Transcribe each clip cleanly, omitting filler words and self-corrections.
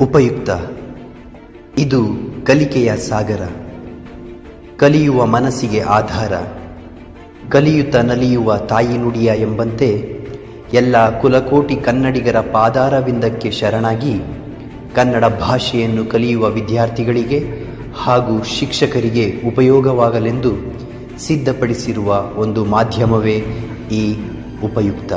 ಉಪಯುಕ್ತ. ಇದು ಕಲಿಕೆಯ ಸಾಗರ, ಕಲಿಯುವ ಮನಸ್ಸಿಗೆ ಆಧಾರ, ಕಲಿಯುತ್ತ ನಲಿಯುವ ತಾಯಿ ನುಡಿಯ ಎಂಬಂತೆ ಎಲ್ಲ ಕುಲಕೋಟಿ ಕನ್ನಡಿಗರ ಪಾದಾರವಿಂದಕ್ಕೆ ಶರಣಾಗಿ ಕನ್ನಡ ಭಾಷೆಯನ್ನು ಕಲಿಯುವ ವಿದ್ಯಾರ್ಥಿಗಳಿಗೆ ಹಾಗೂ ಶಿಕ್ಷಕರಿಗೆ ಉಪಯೋಗವಾಗಲೆಂದು ಸಿದ್ಧಪಡಿಸಿರುವ ಒಂದು ಮಾಧ್ಯಮವೇ ಈ ಉಪಯುಕ್ತ.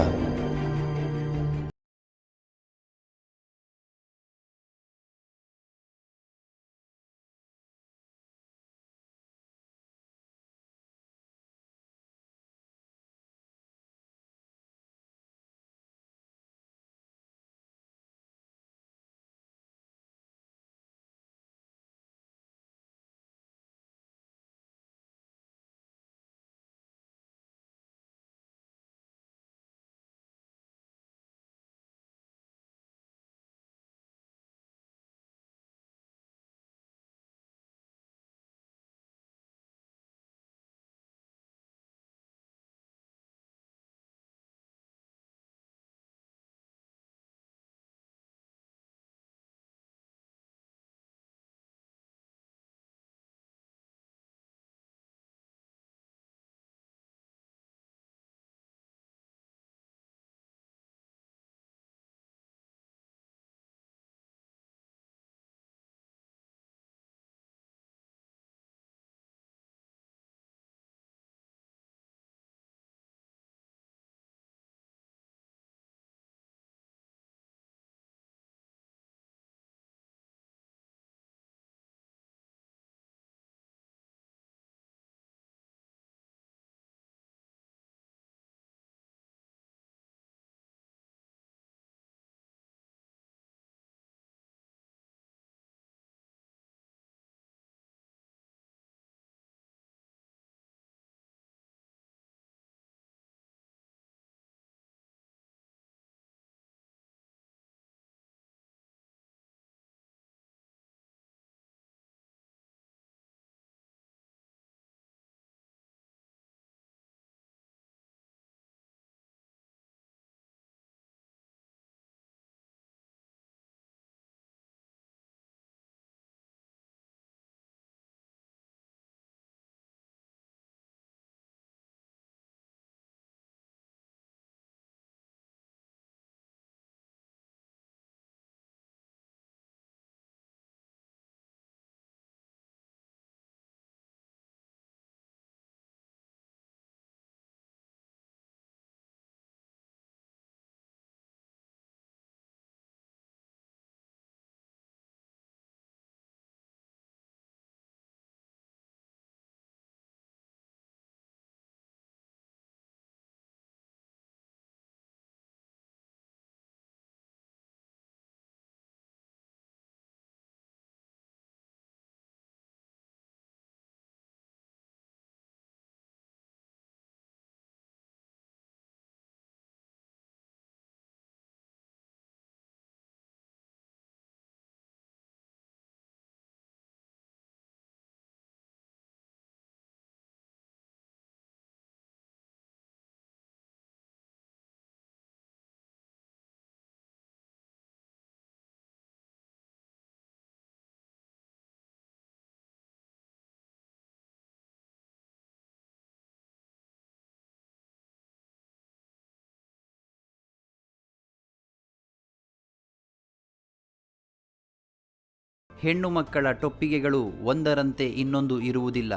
ಹೆಣ್ಣು ಮಕ್ಕಳ ಟೊಪ್ಪಿಗೆಗಳು ಒಂದರಂತೆ ಇನ್ನೊಂದು ಇರುವುದಿಲ್ಲ.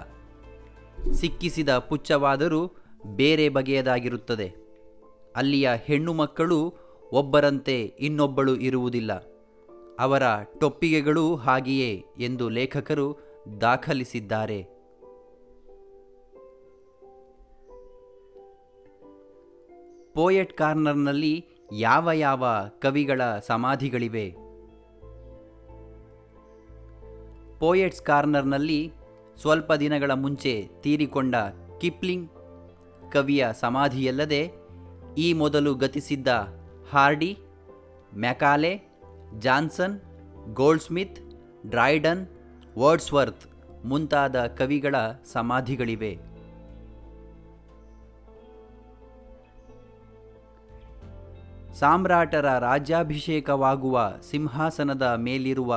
ಸಿಕ್ಕಿಸಿದ ಪುಚ್ಚವಾದರೂ ಬೇರೆ ಬಗೆಯದಾಗಿರುತ್ತದೆ. ಅಲ್ಲಿಯ ಹೆಣ್ಣು ಮಕ್ಕಳು ಒಬ್ಬರಂತೆ ಇನ್ನೊಬ್ಬಳು ಇರುವುದಿಲ್ಲ. ಅವರ ಟೊಪ್ಪಿಗೆಗಳೂ ಹಾಗೆಯೇ ಎಂದು ಲೇಖಕರು ದಾಖಲಿಸಿದ್ದಾರೆ. ಪೋಯೆಟ್ ಕಾರ್ನರ್ನಲ್ಲಿ ಯಾವ ಯಾವ ಕವಿಗಳ ಸಮಾಧಿಗಳಿವೆ? ಪೋಯೆಟ್ಸ್ ಕಾರ್ನರ್ನಲ್ಲಿ ಸ್ವಲ್ಪ ದಿನಗಳ ಮುಂಚೆ ತೀರಿಕೊಂಡ ಕಿಪ್ಲಿಂಗ್ ಕವಿಯ ಸಮಾಧಿಯಲ್ಲದೆ ಈ ಮೊದಲು ಗತಿಸಿದ್ದ ಹಾರ್ಡಿ, ಮ್ಯಾಕಾಲೆ, ಜಾನ್ಸನ್, ಗೋಲ್ಡ್ಸ್ಮಿತ್, ಡ್ರೈಡನ್, ವರ್ಡ್ಸ್ವರ್ತ್ ಮುಂತಾದ ಕವಿಗಳ ಸಮಾಧಿಗಳಿವೆ. ಸಾಮ್ರಾಟರ ರಾಜ್ಯಾಭಿಷೇಕವಾಗುವ ಸಿಂಹಾಸನದ ಮೇಲಿರುವ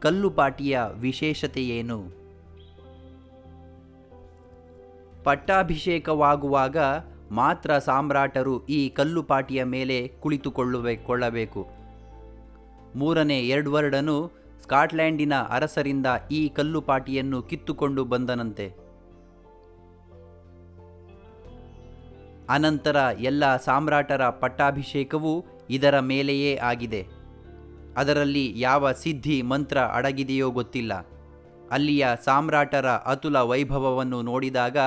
ಕಲ್ಲುಪಾಟಿಯ ವಿಶೇಷತೆಯೇನು? ಪಟ್ಟಾಭಿಷೇಕವಾಗುವಾಗ ಮಾತ್ರ ಸಾಮ್ರಾಟರು ಈ ಕಲ್ಲುಪಾಟಿಯ ಮೇಲೆ ಕುಳಿತುಕೊಳ್ಳಬೇಕು. 3ನೇ ಎಡ್ವರ್ಡನು ಸ್ಕಾಟ್ಲೆಂಡಿನ ಅರಸರಿಂದ ಈ ಕಲ್ಲುಪಾಟಿಯನ್ನು ಕಿತ್ತುಕೊಂಡು ಬಂದನಂತೆ. ಅನಂತರ ಎಲ್ಲ ಸಾಮ್ರಾಟರ ಪಟ್ಟಾಭಿಷೇಕವೂ ಇದರ ಮೇಲೆಯೇ ಆಗಿದೆ. ಅದರಲ್ಲಿ ಯಾವ ಸಿದ್ಧಿ ಮಂತ್ರ ಅಡಗಿದೆಯೋ ಗೊತ್ತಿಲ್ಲ. ಅಲ್ಲಿಯ ಸಾಮ್ರಾಟರ ಅತುಲ ವೈಭವವನ್ನು ನೋಡಿದಾಗ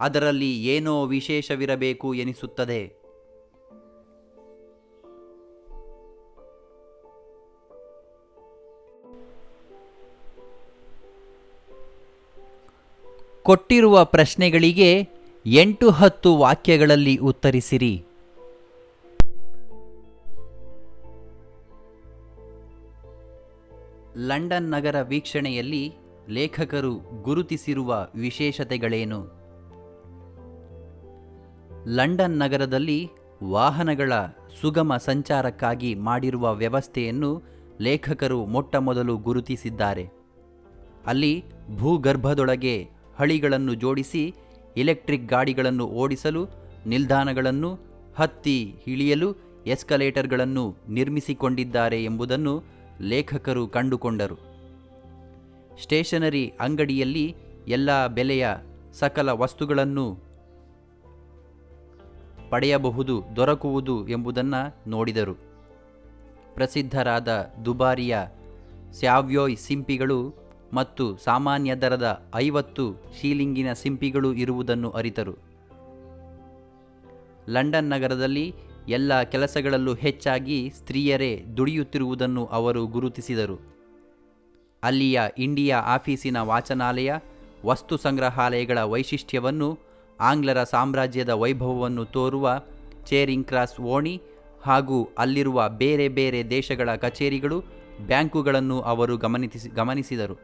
ಅದರಲ್ಲಿ ಏನೋ ವಿಶೇಷವಿರಬೇಕು ಎನಿಸುತ್ತದೆ. ಕೊಟ್ಟಿರುವ ಪ್ರಶ್ನೆಗಳಿಗೆ 8-10 ವಾಕ್ಯಗಳಲ್ಲಿ ಉತ್ತರಿಸಿರಿ. ಲಂಡನ್ ನಗರ ವೀಕ್ಷಣೆಯಲ್ಲಿ ಲೇಖಕರು ಗುರುತಿಸಿರುವ ವಿಶೇಷತೆಗಳೇನು? ಲಂಡನ್ ನಗರದಲ್ಲಿ ವಾಹನಗಳ ಸುಗಮ ಸಂಚಾರಕ್ಕಾಗಿ ಮಾಡಿರುವ ವ್ಯವಸ್ಥೆಯನ್ನು ಲೇಖಕರು ಮೊಟ್ಟಮೊದಲು ಗುರುತಿಸಿದ್ದಾರೆ. ಅಲ್ಲಿ ಭೂಗರ್ಭದೊಳಗೆ ಹಳಿಗಳನ್ನು ಜೋಡಿಸಿ ಎಲೆಕ್ಟ್ರಿಕ್ ಗಾಡಿಗಳನ್ನು ಓಡಿಸಲು ನಿಲ್ದಾಣಗಳನ್ನು, ಹತ್ತಿ ಇಳಿಯಲು ಎಸ್ಕಲೇಟರ್ಗಳನ್ನು ನಿರ್ಮಿಸಿಕೊಂಡಿದ್ದಾರೆ ಎಂಬುದನ್ನು ಲೇಖಕರು ಕಂಡುಕೊಂಡರು. ಸ್ಟೇಷನರಿ ಅಂಗಡಿಯಲ್ಲಿ ಎಲ್ಲ ಬೆಲೆಯ ಸಕಲ ವಸ್ತುಗಳನ್ನು ದೊರಕುವುದು ಎಂಬುದನ್ನು ನೋಡಿದರು. ಪ್ರಸಿದ್ಧರಾದ ದುಬಾರಿಯ ಸ್ಯಾವ್ಯೋಯ್ ಸಿಂಪಿಗಳು ಮತ್ತು ಸಾಮಾನ್ಯ ದರದ 50 ಶೀಲಿಂಗಿನ ಸಿಂಪಿಗಳು ಇರುವುದನ್ನು ಅರಿತರು. ಲಂಡನ್ ನಗರದಲ್ಲಿ ಎಲ್ಲ ಕೆಲಸಗಳಲ್ಲೂ ಹೆಚ್ಚಾಗಿ ಸ್ತ್ರೀಯರೇ ದುಡಿಯುತ್ತಿರುವುದನ್ನು ಅವರು ಗುರುತಿಸಿದರು. ಅಲ್ಲಿಯ ಇಂಡಿಯಾ ಆಫೀಸಿನ ವಾಚನಾಲಯ, ವಸ್ತು ಸಂಗ್ರಹಾಲಯಗಳ ವೈಶಿಷ್ಟ್ಯವನ್ನು, ಆಂಗ್ಲರ ಸಾಮ್ರಾಜ್ಯದ ವೈಭವವನ್ನು ತೋರುವ ಚೇರಿಂಗ್ ಕ್ರಾಸ್ ಓಣಿ ಹಾಗೂ ಅಲ್ಲಿರುವ ಬೇರೆ ಬೇರೆ ದೇಶಗಳ ಕಚೇರಿಗಳು, ಬ್ಯಾಂಕುಗಳನ್ನು ಅವರು ಗಮನಿಸಿದರು.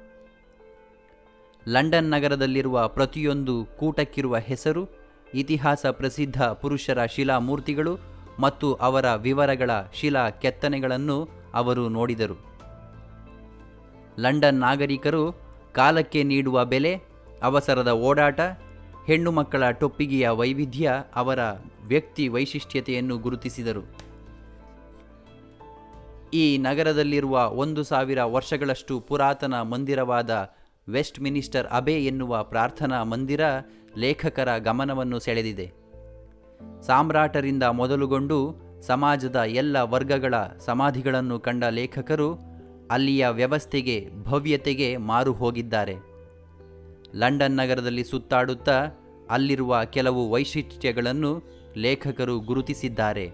ಲಂಡನ್ ನಗರದಲ್ಲಿರುವ ಪ್ರತಿಯೊಂದು ಕೂಟಕ್ಕಿರುವ ಹೆಸರು, ಇತಿಹಾಸ ಪ್ರಸಿದ್ಧ ಪುರುಷರ ಶಿಲಾಮೂರ್ತಿಗಳು ಮತ್ತು ಅವರ ವಿವರಗಳ ಶಿಲಾ ಕೆತ್ತನೆಗಳನ್ನು ಅವರು ನೋಡಿದರು. ಲಂಡನ್ ನಾಗರಿಕರು ಕಾಲಕ್ಕೆ ನೀಡುವ ಬೆಲೆ, ಅವಸರದ ಓಡಾಟ, ಹೆಣ್ಣು ಮಕ್ಕಳ ಟೊಪ್ಪಿಗೆಯ ವೈವಿಧ್ಯ ಅವರ ವ್ಯಕ್ತಿ ವೈಶಿಷ್ಟ್ಯತೆಯನ್ನು ಗುರುತಿಸಿದರು. ಈ ನಗರದಲ್ಲಿರುವ 1000 ವರ್ಷಗಳಷ್ಟು ಪುರಾತನ ಮಂದಿರವಾದ ವೆಸ್ಟ್ ಮಿನಿಸ್ಟರ್ ಅಬೆ ಎನ್ನುವ ಪ್ರಾರ್ಥನಾ ಮಂದಿರ ಲೇಖಕರ ಗಮನವನ್ನು ಸೆಳೆದಿದೆ. ಸಾಮ್ರಾಟರಿಂದ ಮೊದಲುಗೊಂಡು ಸಮಾಜದ ಎಲ್ಲ ವರ್ಗಗಳ ಸಮಾಧಿಗಳನ್ನು ಕಂಡ ಲೇಖಕರು ಅಲ್ಲಿಯ ವ್ಯವಸ್ಥೆಗೆ, ಭವ್ಯತೆಗೆ ಮಾರು ಹೋಗಿದ್ದಾರೆ. ಲಂಡನ್ ನಗರದಲ್ಲಿ ಸುತ್ತಾಡುತ್ತಾ ಅಲ್ಲಿರುವ ಕೆಲವು ವೈಶಿಷ್ಟ್ಯಗಳನ್ನು ಲೇಖಕರು ಗುರುತಿಸಿದ್ದಾರೆ.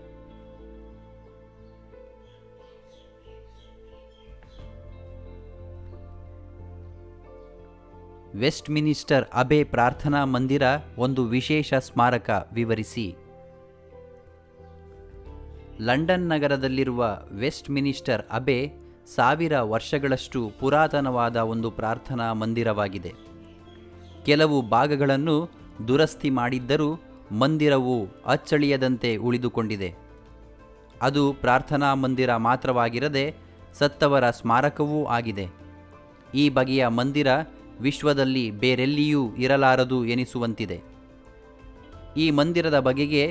ವೆಸ್ಟ್ ಮಿನಿಸ್ಟರ್ ಅಬೆ ಪ್ರಾರ್ಥನಾ ಮಂದಿರ ಒಂದು ವಿಶೇಷ ಸ್ಮಾರಕ, ವಿವರಿಸಿ. ಲಂಡನ್ ನಗರದಲ್ಲಿರುವ ವೆಸ್ಟ್ ಮಿನಿಸ್ಟರ್ ಅಬೆ 1000 ವರ್ಷಗಳಷ್ಟು ಪುರಾತನವಾದ ಒಂದು ಪ್ರಾರ್ಥನಾ ಮಂದಿರವಾಗಿದೆ. ಕೆಲವು ಭಾಗಗಳನ್ನು ದುರಸ್ತಿ ಮಾಡಿದ್ದರೂ ಮಂದಿರವು ಅಚ್ಚಳಿಯದಂತೆ ಉಳಿದುಕೊಂಡಿದೆ. ಅದು ಪ್ರಾರ್ಥನಾ ಮಂದಿರ ಮಾತ್ರವಾಗಿರದೆ ಸತ್ತವರ ಸ್ಮಾರಕವೂ ಆಗಿದೆ. ಈ ಬಗೆಯ ಮಂದಿರ ವಿಶ್ವದಲ್ಲಿ ಬೇರೆಲ್ಲಿಯೂ ಇರಲಾರದು ಎನಿಸುವಂತಿದೆ. ಈ ಮಂದಿರದ ಬಗೆಗೆ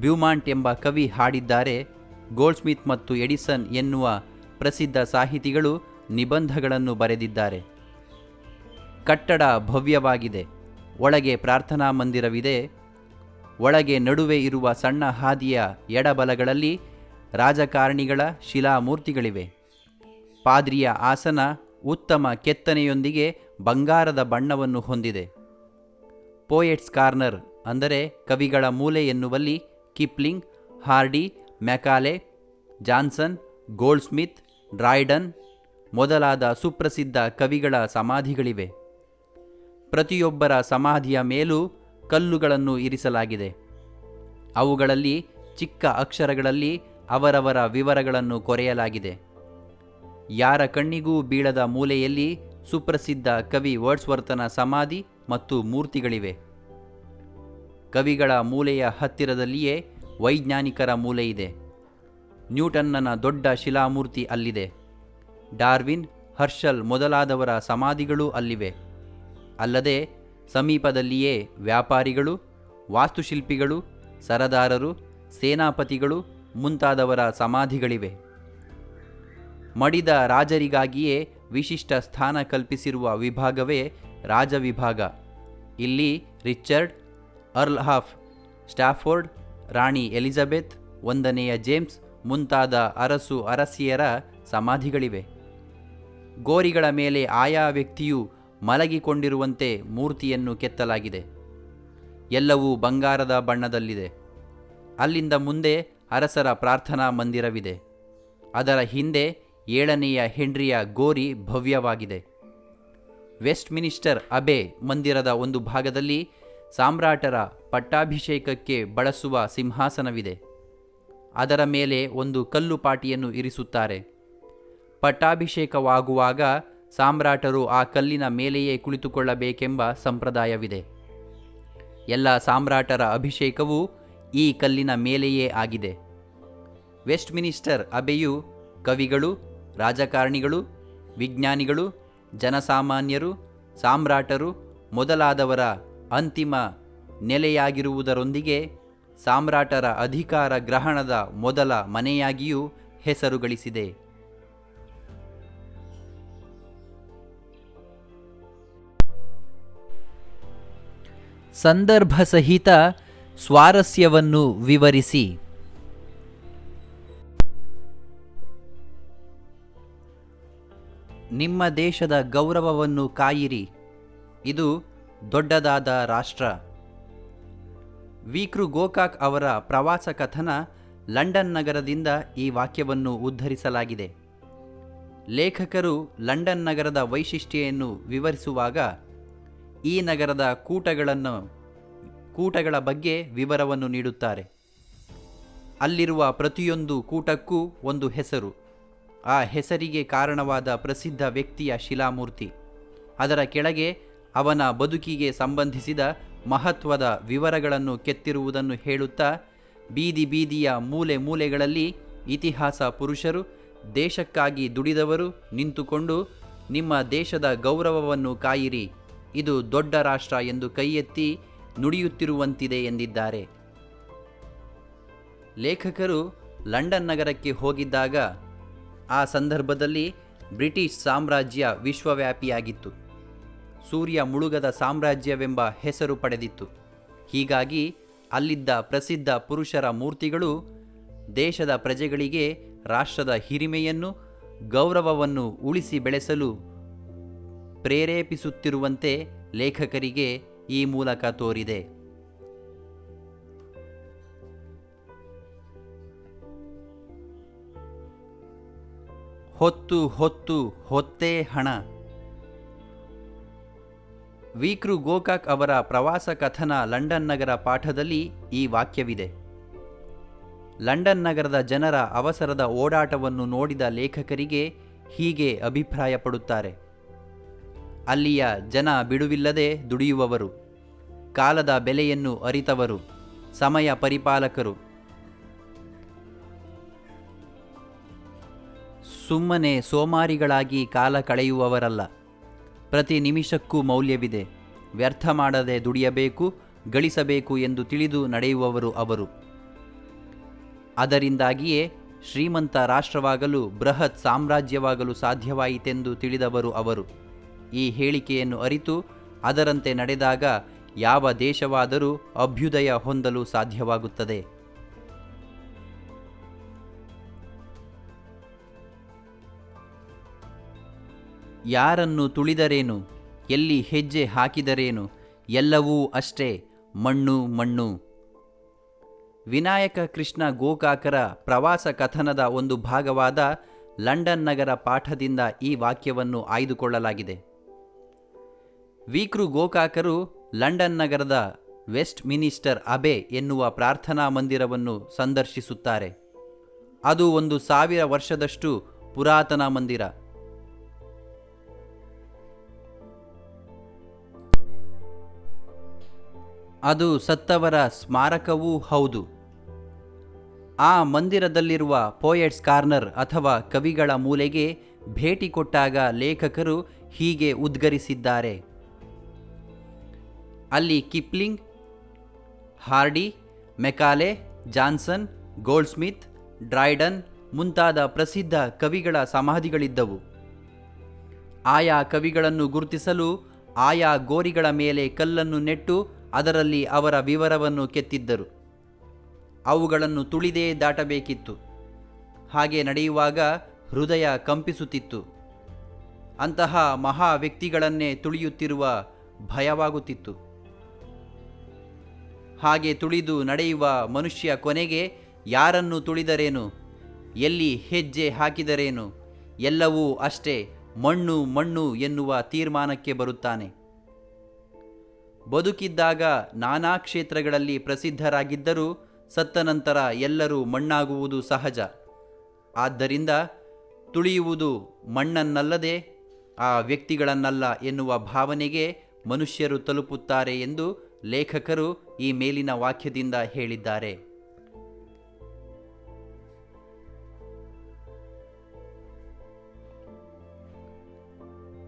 ಬ್ಯೂಮಾಂಟ್ ಎಂಬ ಕವಿ ಹಾಡಿದ್ದಾರೆ. ಗೋಲ್ಡ್ಸ್ಮಿತ್ ಮತ್ತು ಎಡಿಸನ್ ಎನ್ನುವ ಪ್ರಸಿದ್ಧ ಸಾಹಿತಿಗಳು ನಿಬಂಧಗಳನ್ನು ಬರೆದಿದ್ದಾರೆ. ಕಟ್ಟಡ ಭವ್ಯವಾಗಿದೆ. ಒಳಗೆ ಪ್ರಾರ್ಥನಾ ಮಂದಿರವಿದೆ. ಒಳಗೆ ನಡುವೆ ಇರುವ ಸಣ್ಣ ಹಾದಿಯ ಎಡಬಲಗಳಲ್ಲಿ ರಾಜಕಾರಣಿಗಳ ಶಿಲಾಮೂರ್ತಿಗಳಿವೆ. ಪಾದ್ರಿಯ ಆಸನ ಉತ್ತಮ ಕೆತ್ತನೆಯೊಂದಿಗೆ ಬಂಗಾರದ ಬಣ್ಣವನ್ನು ಹೊಂದಿದೆ. ಪೋಯೆಟ್ಸ್ ಕಾರ್ನರ್ ಅಂದರೆ ಕವಿಗಳ ಮೂಲೆ ಎನ್ನುವಲ್ಲಿ ಕಿಪ್ಲಿಂಗ್, ಹಾರ್ಡಿ, ಮೆಕಾಲೆ, ಜಾನ್ಸನ್, ಗೋಲ್ಡ್ಸ್ಮಿತ್, ಡ್ರೈಡನ್ ಮೊದಲಾದ ಸುಪ್ರಸಿದ್ಧ ಕವಿಗಳ ಸಮಾಧಿಗಳಿವೆ. ಪ್ರತಿಯೊಬ್ಬರ ಸಮಾಧಿಯ ಮೇಲೂ ಕಲ್ಲುಗಳನ್ನು ಇರಿಸಲಾಗಿದೆ. ಅವುಗಳಲ್ಲಿ ಚಿಕ್ಕ ಅಕ್ಷರಗಳಲ್ಲಿ ಅವರವರ ವಿವರಗಳನ್ನು ಕೊರೆಯಲಾಗಿದೆ. ಯಾರ ಕಣ್ಣಿಗೂ ಬೀಳದ ಮೂಲೆಯಲ್ಲಿ ಸುಪ್ರಸಿದ್ಧ ಕವಿ ವರ್ಡ್ಸ್ವರ್ತನ ಸಮಾಧಿ ಮತ್ತು ಮೂರ್ತಿಗಳಿವೆ. ಕವಿಗಳ ಮೂಲೆಯ ಹತ್ತಿರದಲ್ಲಿಯೇ ವೈಜ್ಞಾನಿಕರ ಮೂಲೆ ಇದೆ. ನ್ಯೂಟನ್ನನ ದೊಡ್ಡ ಶಿಲಾಮೂರ್ತಿ ಅಲ್ಲಿದೆ. ಡಾರ್ವಿನ್, ಹರ್ಷಲ್ ಮೊದಲಾದವರ ಸಮಾಧಿಗಳೂ ಅಲ್ಲಿವೆ. ಅಲ್ಲದೆ ಸಮೀಪದಲ್ಲಿಯೇ ವ್ಯಾಪಾರಿಗಳು, ವಾಸ್ತುಶಿಲ್ಪಿಗಳು, ಸರದಾರರು, ಸೇನಾಪತಿಗಳು ಮುಂತಾದವರ ಸಮಾಧಿಗಳಿವೆ. ಮಡಿದ ರಾಜರಿಗಾಗಿಯೇ ವಿಶಿಷ್ಟ ಸ್ಥಾನ ಕಲ್ಪಿಸಿರುವ ವಿಭಾಗವೇ ರಾಜವಿಭಾಗ. ಇಲ್ಲಿ ರಿಚರ್ಡ್, ಅರ್ಲ್ ಆಫ್ ಸ್ಟಾಫೋರ್ಡ್, ರಾಣಿ ಎಲಿಜಬೆತ್, 1ನೆಯ ಜೇಮ್ಸ್ ಮುಂತಾದ ಅರಸು ಅರಸಿಯರ ಸಮಾಧಿಗಳಿವೆ. ಗೋರಿಗಳ ಮೇಲೆ ಆಯಾ ವ್ಯಕ್ತಿಯು ಮಲಗಿಕೊಂಡಿರುವಂತೆ ಮೂರ್ತಿಯನ್ನು ಕೆತ್ತಲಾಗಿದೆ. ಎಲ್ಲವೂ ಬಂಗಾರದ ಬಣ್ಣದಲ್ಲಿದೆ. ಅಲ್ಲಿಂದ ಮುಂದೆ ಅರಸರ ಪ್ರಾರ್ಥನಾ ಮಂದಿರವಿದೆ. ಅದರ ಹಿಂದೆ 7ನೆಯ ಹೆನ್ರಿಯ ಗೋರಿ ಭವ್ಯವಾಗಿದೆ. ವೆಸ್ಟ್ ಮಿನಿಸ್ಟರ್ ಅಬೆ ಮಂದಿರದ ಒಂದು ಭಾಗದಲ್ಲಿ ಸಾಮ್ರಾಟರ ಪಟ್ಟಾಭಿಷೇಕಕ್ಕೆ ಬಳಸುವ ಸಿಂಹಾಸನವಿದೆ. ಅದರ ಮೇಲೆ ಒಂದು ಕಲ್ಲು ಪಾಟಿಯನ್ನು ಇರಿಸುತ್ತಾರೆ. ಪಟ್ಟಾಭಿಷೇಕವಾಗುವಾಗ ಸಾಮ್ರಾಟರು ಆ ಕಲ್ಲಿನ ಮೇಲೆಯೇ ಕುಳಿತುಕೊಳ್ಳಬೇಕೆಂಬ ಸಂಪ್ರದಾಯವಿದೆ. ಎಲ್ಲ ಸಾಮ್ರಾಟರ ಅಭಿಷೇಕವೂ ಈ ಕಲ್ಲಿನ ಮೇಲೆಯೇ ಆಗಿದೆ. ವೆಸ್ಟ್ ಮಿನಿಸ್ಟರ್ ಅಬೆಯು ಕವಿಗಳು, ರಾಜಕಾರಣಿಗಳು, ವಿಜ್ಞಾನಿಗಳು, ಜನಸಾಮಾನ್ಯರು, ಸಾಮ್ರಾಟರು ಮೊದಲಾದವರ ಅಂತಿಮ ನೆಲೆಯಾಗಿರುವುದರೊಂದಿಗೆ ಸಾಮ್ರಾಟರ ಅಧಿಕಾರ ಗ್ರಹಣದ ಮೊದಲ ಮನೆಯಾಗಿಯೂ ಹೆಸರು ಗಳಿಸಿದೆ. ಸಂದರ್ಭ ಸಹಿತ ಸ್ವಾರಸ್ಯವನ್ನು ವಿವರಿಸಿ. ನಿಮ್ಮ ದೇಶದ ಗೌರವವನ್ನು ಕಾಯಿರಿ, ಇದು ದೊಡ್ಡದಾದ ರಾಷ್ಟ್ರ. ವಿಕ್ರು ಗೋಕಾಕ್ ಅವರ ಪ್ರವಾಸ ಕಥನ ಲಂಡನ್ ನಗರದಿಂದ ಈ ವಾಕ್ಯವನ್ನು ಉದ್ಧರಿಸಲಾಗಿದೆ. ಲೇಖಕರು ಲಂಡನ್ ನಗರದ ವೈಶಿಷ್ಟ್ಯವನ್ನು ವಿವರಿಸುವಾಗ ಈ ನಗರದ ಕೂಟಗಳ ಬಗ್ಗೆ ವಿವರವನ್ನು ನೀಡುತ್ತಾರೆ. ಅಲ್ಲಿರುವ ಪ್ರತಿಯೊಂದು ಕೂಟಕ್ಕೂ ಒಂದು ಹೆಸರು, ಆ ಹೆಸರಿಗೆ ಕಾರಣವಾದ ಪ್ರಸಿದ್ಧ ವ್ಯಕ್ತಿಯ ಶಿಲಾಮೂರ್ತಿ, ಅದರ ಕೆಳಗೆ ಅವನ ಬದುಕಿಗೆ ಸಂಬಂಧಿಸಿದ ಮಹತ್ವದ ವಿವರಗಳನ್ನು ಕೆತ್ತಿರುವುದನ್ನು ಹೇಳುತ್ತಾ ಬೀದಿ ಬೀದಿಯ ಮೂಲೆ ಮೂಲೆಗಳಲ್ಲಿ ಇತಿಹಾಸ ಪುರುಷರು, ದೇಶಕ್ಕಾಗಿ ದುಡಿದವರು ನಿಂತುಕೊಂಡು ನಿಮ್ಮ ದೇಶದ ಗೌರವವನ್ನು ಕಾಯಿರಿ, ಇದು ದೊಡ್ಡ ರಾಷ್ಟ್ರ ಎಂದು ಕೈ ಎತ್ತಿ ನುಡಿಯುತ್ತಿರುವಂತಿದೆ ಎಂದಿದ್ದಾರೆ. ಲೇಖಕರು ಲಂಡನ್ ನಗರಕ್ಕೆ ಹೋಗಿದ್ದಾಗ ಆ ಸಂದರ್ಭದಲ್ಲಿ ಬ್ರಿಟಿಷ್ ಸಾಮ್ರಾಜ್ಯ ವಿಶ್ವವ್ಯಾಪಿಯಾಗಿತ್ತು. ಸೂರ್ಯ ಮುಳುಗದ ಸಾಮ್ರಾಜ್ಯವೆಂಬ ಹೆಸರು ಪಡೆದಿತ್ತು. ಹೀಗಾಗಿ ಅಲ್ಲಿದ್ದ ಪ್ರಸಿದ್ಧ ಪುರುಷರ ಮೂರ್ತಿಗಳು ದೇಶದ ಪ್ರಜೆಗಳಿಗೆ ರಾಷ್ಟ್ರದ ಹಿರಿಮೆಯನ್ನು, ಗೌರವವನ್ನು ಉಳಿಸಿ ಬೆಳೆಸಲು ಪ್ರೇರೇಪಿಸುತ್ತಿರುವಂತೆ ಲೇಖಕರಿಗೆ ಈ ಮೂಲಕ ತೋರಿದೆ. ಹೊತ್ತು ಹೊತ್ತು ಹೊತ್ತೇ ಹಣ. ವಿಕ್ರು ಗೋಕಾಕ್ ಅವರ ಪ್ರವಾಸ ಕಥನ ಲಂಡನ್ ನಗರ ಪಾಠದಲ್ಲಿ ಈ ವಾಕ್ಯವಿದೆ. ಲಂಡನ್ ನಗರದ ಜನರ ಅವಸರದ ಓಡಾಟವನ್ನು ನೋಡಿದ ಲೇಖಕರಿಗೆ ಹೀಗೆ ಅಭಿಪ್ರಾಯಪಡುತ್ತಾರೆ. ಅಲ್ಲಿಯ ಜನ ಬಿಡುವಿಲ್ಲದೆ ದುಡಿಯುವವರು, ಕಾಲದ ಬೆಲೆಯನ್ನು ಅರಿತವರು, ಸಮಯ ಪರಿಪಾಲಕರು. ಸುಮ್ಮನೆ ಸೋಮಾರಿಗಳಾಗಿ ಕಾಲ ಕಳೆಯುವವರಲ್ಲ. ಪ್ರತಿ ನಿಮಿಷಕ್ಕೂ ಮೌಲ್ಯವಿದೆ. ವ್ಯರ್ಥ ಮಾಡದೆ ದುಡಿಯಬೇಕು, ಗಳಿಸಬೇಕು ಎಂದು ತಿಳಿದು ನಡೆಯುವವರು ಅವರು. ಅದರಿಂದಾಗಿಯೇ ಶ್ರೀಮಂತ ರಾಷ್ಟ್ರವಾಗಲು, ಬೃಹತ್ ಸಾಮ್ರಾಜ್ಯವಾಗಲು ಸಾಧ್ಯವಾಯಿತೆಂದು ತಿಳಿದವರು ಅವರು. ಈ ಹೇಳಿಕೆಯನ್ನು ಅರಿತು ಅದರಂತೆ ನಡೆದಾಗ ಯಾವ ದೇಶವಾದರೂ ಅಭ್ಯುದಯ ಹೊಂದಲು ಸಾಧ್ಯವಾಗುತ್ತದೆ. ಯಾರನ್ನು ತುಳಿದರೇನು, ಎಲ್ಲಿ ಹೆಜ್ಜೆ ಹಾಕಿದರೇನು, ಎಲ್ಲವೂ ಅಷ್ಟೇ ಮಣ್ಣು ಮಣ್ಣು. ವಿನಾಯಕ ಕೃಷ್ಣ ಗೋಕಾಕರ ಪ್ರವಾಸ ಕಥನದ ಒಂದು ಭಾಗವಾದ ಲಂಡನ್ ನಗರ ಪಾಠದಿಂದ ಈ ವಾಕ್ಯವನ್ನು ಆಯ್ದುಕೊಳ್ಳಲಾಗಿದೆ. ವಿಕ್ರು ಗೋಕಾಕರು ಲಂಡನ್ ನಗರದ ವೆಸ್ಟ್ ಮಿನಿಸ್ಟರ್ ಅಬೆ ಎನ್ನುವ ಪ್ರಾರ್ಥನಾ ಮಂದಿರವನ್ನು ಸಂದರ್ಶಿಸುತ್ತಾರೆ. ಅದು 1000 ವರ್ಷದಷ್ಟು ಪುರಾತನ ಮಂದಿರ. ಅದು ಸತ್ತವರ ಸ್ಮಾರಕವೂ ಹೌದು. ಆ ಮಂದಿರದಲ್ಲಿರುವ ಪೋಯೆಟ್ಸ್ ಕಾರ್ನರ್ ಅಥವಾ ಕವಿಗಳ ಮೂಲೆಗೆ ಭೇಟಿ ಕೊಟ್ಟಾಗ ಲೇಖಕರು ಹೀಗೆ ಉದ್ಗರಿಸಿದ್ದಾರೆ. ಅಲ್ಲಿ ಕಿಪ್ಲಿಂಗ್, ಹಾರ್ಡಿ, ಮೆಕಾಲೆ, ಜಾನ್ಸನ್, ಗೋಲ್ಡ್ಸ್ಮಿತ್, ಡ್ರೈಡನ್ ಮುಂತಾದ ಪ್ರಸಿದ್ಧ ಕವಿಗಳ ಸಮಾಧಿಗಳಿದ್ದವು. ಆಯಾ ಕವಿಗಳನ್ನು ಗುರುತಿಸಲು ಆಯಾ ಗೋರಿಗಳ ಮೇಲೆ ಕಲ್ಲನ್ನು ನೆಟ್ಟು ಅದರಲ್ಲಿ ಅವರ ವಿವರವನ್ನು ಕೆತ್ತಿದ್ದರು. ಅವುಗಳನ್ನು ತುಳಿದೇ ದಾಟಬೇಕಿತ್ತು. ಹಾಗೆ ನಡೆಯುವಾಗ ಹೃದಯ ಕಂಪಿಸುತ್ತಿತ್ತು. ಅಂತಹ ಮಹಾ ವ್ಯಕ್ತಿಗಳನ್ನೇ ತುಳಿಯುತ್ತಿರುವ ಭಯವಾಗುತ್ತಿತ್ತು. ಹಾಗೆ ತುಳಿದು ನಡೆಯುವ ಮನುಷ್ಯ ಕೊನೆಗೆ ಯಾರನ್ನು ತುಳಿದರೇನು, ಎಲ್ಲಿ ಹೆಜ್ಜೆ ಹಾಕಿದರೇನು, ಎಲ್ಲವೂ ಅಷ್ಟೇ ಮಣ್ಣು ಮಣ್ಣು ಎನ್ನುವ ತೀರ್ಮಾನಕ್ಕೆ ಬರುತ್ತಾನೆ. ಬದುಕಿದ್ದಾಗ ನಾನಾ ಕ್ಷೇತ್ರಗಳಲ್ಲಿ ಪ್ರಸಿದ್ಧರಾಗಿದ್ದರೂ ಸತ್ತ ನಂತರ ಎಲ್ಲರೂ ಮಣ್ಣಾಗುವುದು ಸಹಜ. ಆದ್ದರಿಂದ ತುಳಿಯುವುದು ಮಣ್ಣನ್ನಲ್ಲದೆ ಆ ವ್ಯಕ್ತಿಗಳನ್ನಲ್ಲ ಎನ್ನುವ ಭಾವನೆಗೆ ಮನುಷ್ಯರು ತಲುಪುತ್ತಾರೆ ಎಂದು ಲೇಖಕರು ಈ ಮೇಲಿನ ವಾಕ್ಯದಿಂದ ಹೇಳಿದ್ದಾರೆ.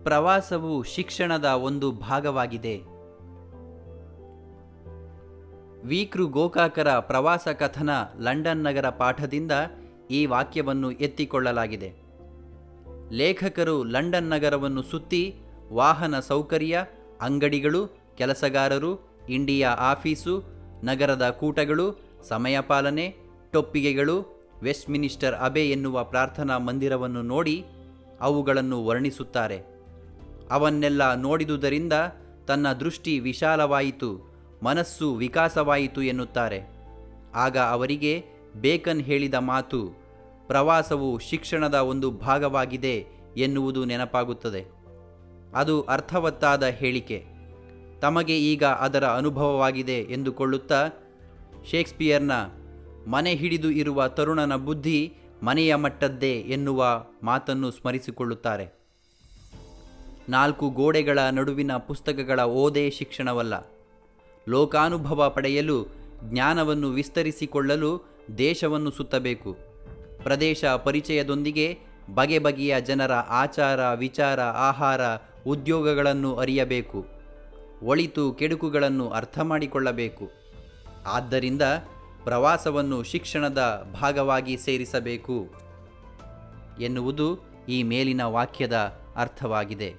ಪ್ರವಾಸವು ಶಿಕ್ಷಣದ ಒಂದು ಭಾಗವಾಗಿದೆ. ವಿಕೃ ಗೋಕಾಕರ ಪ್ರವಾಸ ಕಥನ ಲಂಡನ್ ನಗರ ಪಾಠದಿಂದ ಈ ವಾಕ್ಯವನ್ನು ಎತ್ತಿಕೊಳ್ಳಲಾಗಿದೆ. ಲೇಖಕರು ಲಂಡನ್ ನಗರವನ್ನು ಸುತ್ತಿ ವಾಹನ ಸೌಕರ್ಯ, ಅಂಗಡಿಗಳು, ಕೆಲಸಗಾರರು, ಇಂಡಿಯಾ ಆಫೀಸು, ನಗರದ ಕೂಟಗಳು, ಸಮಯ ಪಾಲನೆ, ಟೊಪ್ಪಿಗೆಗಳು, ವೆಸ್ಟ್ಮಿನಿಸ್ಟರ್ ಅಬೆ ಎನ್ನುವ ಪ್ರಾರ್ಥನಾ ಮಂದಿರವನ್ನು ನೋಡಿ ಅವುಗಳನ್ನು ವರ್ಣಿಸುತ್ತಾರೆ. ಅವನ್ನೆಲ್ಲ ನೋಡಿದುದರಿಂದ ತನ್ನ ದೃಷ್ಟಿ ವಿಶಾಲವಾಯಿತು, ಮನಸ್ಸು ವಿಕಾಸವಾಯಿತು ಎನ್ನುತ್ತಾರೆ. ಆಗ ಅವರಿಗೆ ಬೇಕನ್ ಹೇಳಿದ ಮಾತು ಪ್ರವಾಸವು ಶಿಕ್ಷಣದ ಒಂದು ಭಾಗವಾಗಿದೆ ಎನ್ನುವುದು ನೆನಪಾಗುತ್ತದೆ. ಅದು ಅರ್ಥವತ್ತಾದ ಹೇಳಿಕೆ. ತಮಗೆ ಈಗ ಅದರ ಅನುಭವವಾಗಿದೆ ಎಂದುಕೊಳ್ಳುತ್ತಾ ಶೇಕ್ಸ್ಪಿಯರ್ನ ಮನೆ ಹಿಡಿದು ಇರುವ ತರುಣನ ಬುದ್ಧಿ ಮನೆಯ ಮಟ್ಟದ್ದೇ ಎನ್ನುವ ಮಾತನ್ನು ಸ್ಮರಿಸಿಕೊಳ್ಳುತ್ತಾರೆ. 4 ಗೋಡೆಗಳ ನಡುವಿನ ಪುಸ್ತಕಗಳ ಓದೇ ಶಿಕ್ಷಣವಲ್ಲ. ಲೋಕಾನುಭವ ಪಡೆಯಲು, ಜ್ಞಾನವನ್ನು ವಿಸ್ತರಿಸಿಕೊಳ್ಳಲು ದೇಶವನ್ನು ಸುತ್ತಬೇಕು. ಪ್ರದೇಶ ಪರಿಚಯದೊಂದಿಗೆ ಬಗೆ ಬಗೆಯ ಜನರ ಆಚಾರ, ವಿಚಾರ, ಆಹಾರ, ಉದ್ಯೋಗಗಳನ್ನು ಅರಿಯಬೇಕು. ಒಳಿತು ಕೆಡುಕುಗಳನ್ನು ಅರ್ಥ ಮಾಡಿಕೊಳ್ಳಬೇಕು. ಆದ್ದರಿಂದ ಪ್ರವಾಸವನ್ನು ಶಿಕ್ಷಣದ ಭಾಗವಾಗಿ ಸೇರಿಸಬೇಕು ಎನ್ನುವುದು ಈ ಮೇಲಿನ ವಾಕ್ಯದ ಅರ್ಥವಾಗಿದೆ.